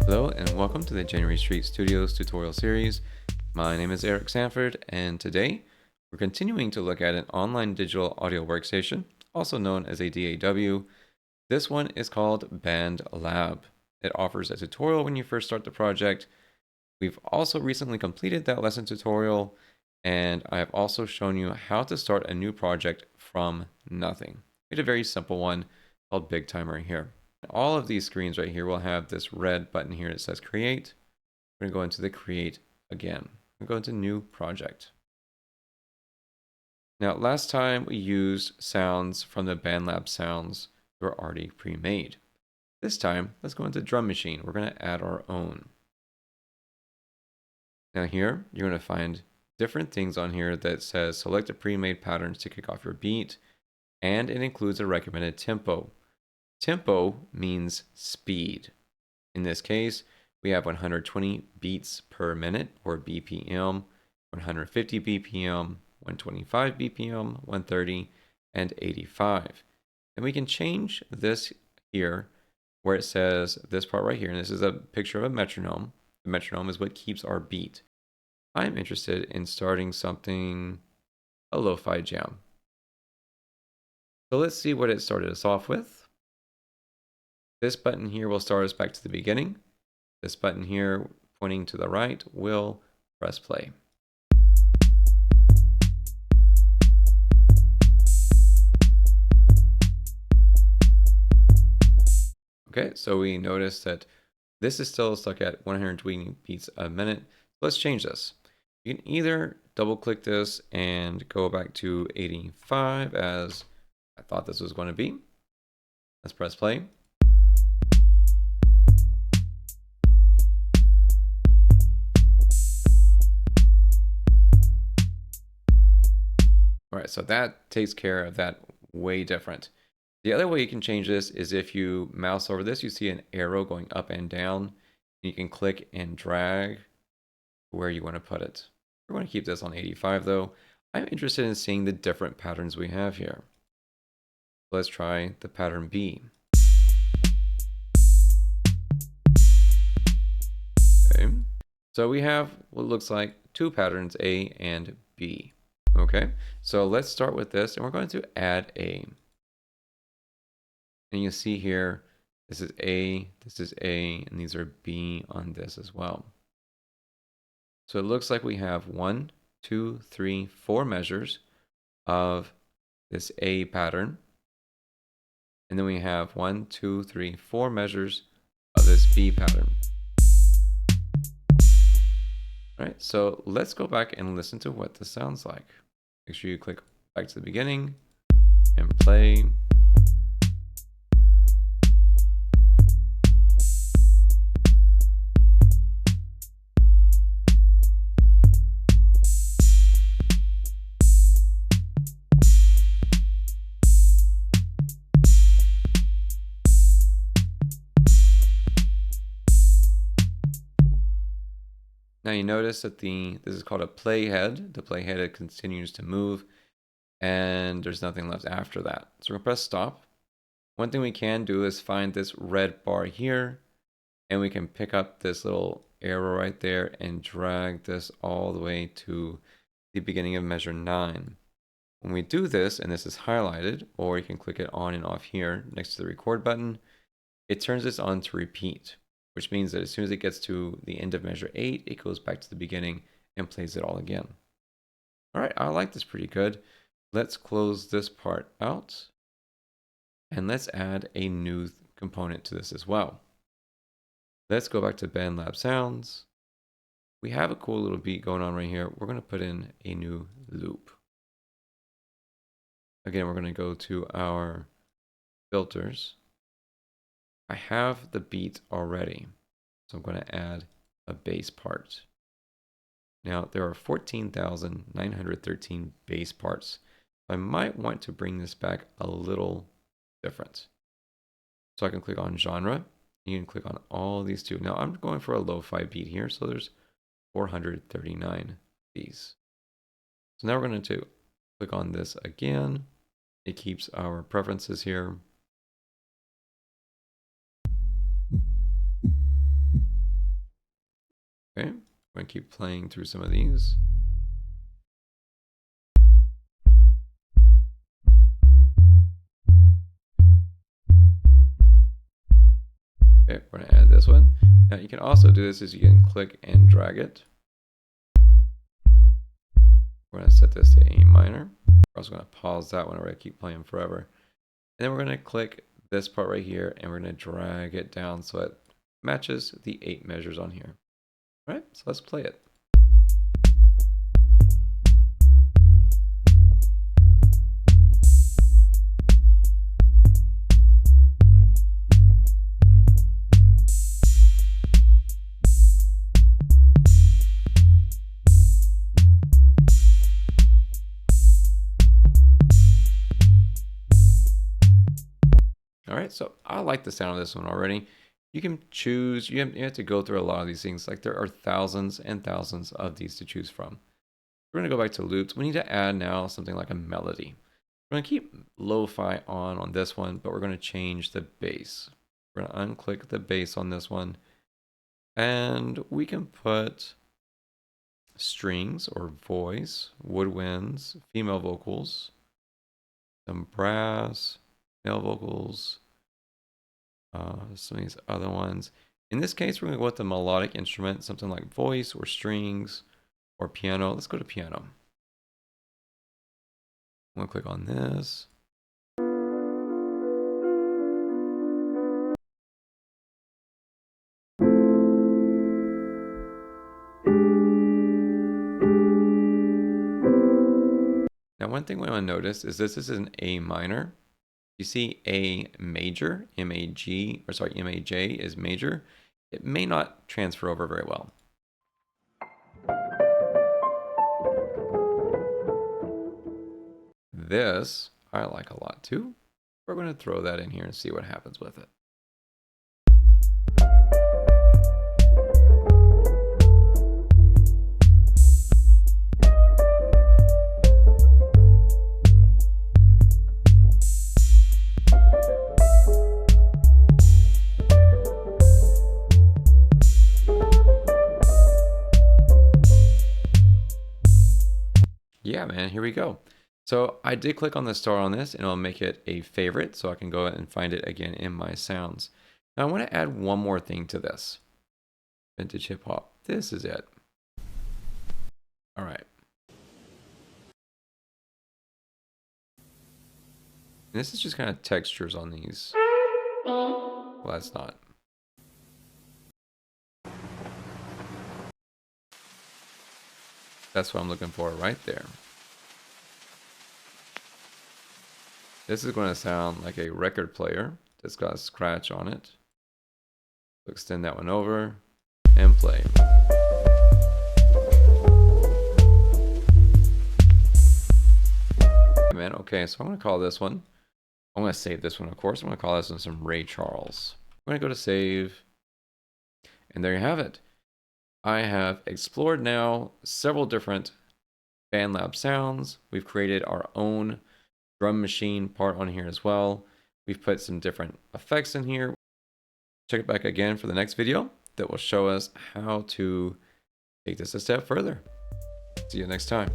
Hello and welcome to the January Street Studios tutorial series. My name is Eric Sanford and today we're continuing to look at an online digital audio workstation, also known as a DAW. This one is called Band Lab. It offers a tutorial when you first start the project. We've also recently completed that lesson tutorial, and I have also shown you how to start a new project from nothing. We did a very simple one called Big Timer here. All of these screens right here will have this red button here that says Create. We're going to go into the Create again. We're going to New Project. Now, last time we used sounds from the BandLab sounds that were already pre-made. This time, let's go into Drum Machine. We're going to add our own. Now here, you're going to find different things on here that says select a pre-made patterns to kick off your beat, and it includes a recommended tempo. Tempo means speed. In this case, we have 120 beats per minute, or BPM, 150 BPM, 125 BPM, 130, and 85. And we can change this here where it says this part right here, and this is a picture of a metronome. The metronome is what keeps our beat. I'm interested in starting something, a lo-fi jam. So let's see what it started us off with. This button here will start us back to the beginning. This button here, pointing to the right, will press play. Okay, so we notice that this is still stuck at 120 beats a minute. Let's change this. You can either double click this and go back to 85 as I thought this was going to be. Let's press play. All right, so that takes care of that way different. The other way you can change this is if you mouse over this, you see an arrow going up and down. You can click and drag where you want to put it. We're going to keep this on 85 though. I'm interested in seeing the different patterns we have here. Let's try the pattern B. Okay, so we have what looks like two patterns, A and B. Okay, so let's start with this, and we're going to add A. And you see here, this is A, and these are B on this as well. So it looks like we have 1, 2, 3, 4 measures of this A pattern. And then we have 1, 2, 3, 4 measures of this B pattern. All right, so let's go back and listen to what this sounds like. Make sure you click back to the beginning and play. Now you notice that this is called a playhead. The playhead continues to move, and there's nothing left after that. So we're gonna press stop. One thing we can do is find this red bar here, and we can pick up this little arrow right there and drag this all the way to the beginning of measure 9. When we do this, and this is highlighted, or you can click it on and off here next to the record button, it turns this on to repeat, which means that as soon as it gets to the end of measure 8, it goes back to the beginning and plays it all again. All right, I like this pretty good. Let's close this part out, and let's add a new component to this as well. Let's go back to BandLab Sounds. We have a cool little beat going on right here. We're going to put in a new loop. Again, we're going to go to our filters. I have the beat already, so I'm going to add a bass part. Now, there are 14,913 bass parts. I might want to bring this back a little different. So I can click on genre. You can click on all these two. Now, I'm going for a lo-fi beat here, so there's 439 of these. So now we're going to click on this again. It keeps our preferences here. Okay, we're gonna keep playing through some of these. Okay, we're gonna add this one. Now you can also do this is you can click and drag it. We're gonna set this to A minor. We're also gonna pause that one, or I keep playing forever. And then we're gonna click this part right here and we're gonna drag it down so it matches the 8 measures on here. All right, so let's play it. All right, so I like the sound of this one already. You can choose, you have to go through a lot of these things. Like there are thousands and thousands of these to choose from. We're gonna go back to loops. We need to add now something like a melody. We're gonna keep lo-fi on this one, but we're gonna change the bass. We're gonna unclick the bass on this one. And we can put strings or voice, woodwinds, female vocals, some brass, male vocals, some of these other ones. In this case, we're going to go with the melodic instrument, something like voice or strings or piano. Let's go to piano. I'm going to click on this. Now, one thing we want to notice is this is an A minor. You see A major, M-A-J is major. It may not transfer over very well. This I like a lot too. We're going to throw that in here and see what happens with it. Yeah, man, here we go. So I did click on the star on this and it'll make it a favorite so I can go and find it again in my sounds. Now I want to add one more thing to this. Vintage hip hop. This is it. All right. And this is just kind of textures on these. Well, that's not. That's what I'm looking for right there. This is going to sound like a record player that's got a scratch on it. So extend that one over and play. Man, okay, so I'm going to call this one. I'm going to save this one, of course. I'm going to call this one some Ray Charles. I'm going to go to save. And there you have it. I have explored now several different BandLab sounds. We've created our own drum machine part on here as well. We've put some different effects in here. Check it back again for the next video that will show us how to take this a step further. See you next time.